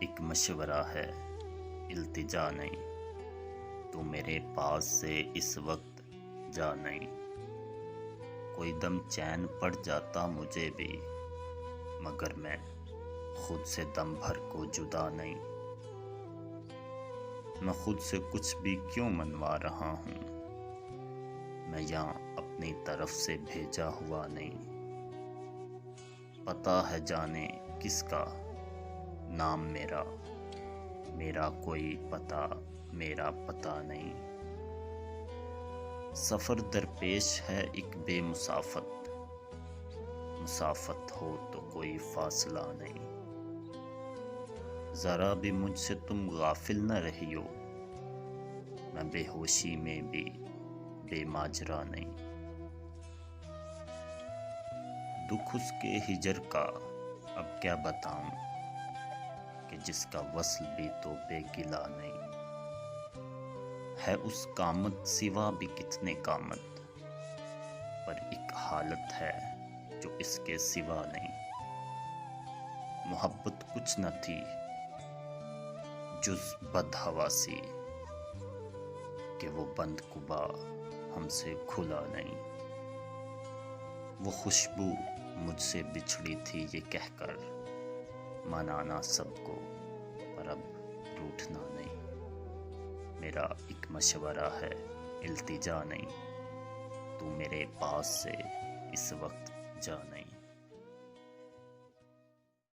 ایک مشورہ ہے، التجا نہیں، تو میرے پاس سے اس وقت جا نہیں۔ کوئی دم چین پڑ جاتا مجھے بھی، مگر میں خود سے دم بھر کو جدا نہیں۔ میں خود سے کچھ بھی کیوں منوا رہا ہوں، میں یہاں اپنی طرف سے بھیجا ہوا نہیں۔ پتا ہے جانے کس کا نام میرا، میرا کوئی پتا، میرا پتا نہیں۔ سفر درپیش ہے ایک بے مسافت، مسافت ہو تو کوئی فاصلہ نہیں۔ ذرا بھی مجھ سے تم غافل نہ رہی ہو، میں بے ہوشی میں بھی بے ماجرا نہیں۔ دکھ اس کے ہجر کا اب کیا بتاؤں، کہ جس کا وصل بھی تو بے گلا نہیں۔ ہے اس قامت سوا بھی کتنے قامت، پر ایک حالت ہے جو اس کے سوا نہیں۔ محبت کچھ نہ تھی جز بدحواسی، کہ وہ بند قبا ہم سے کھلا نہیں۔ وہ خوشبو مجھ سے بچھڑی تھی یہ کہہ کر، منانا سب کو پر اب روٹھنا نہیں۔ میرا ایک مشورہ ہے، التجا نہیں، تو میرے پاس سے اس وقت جا نہیں۔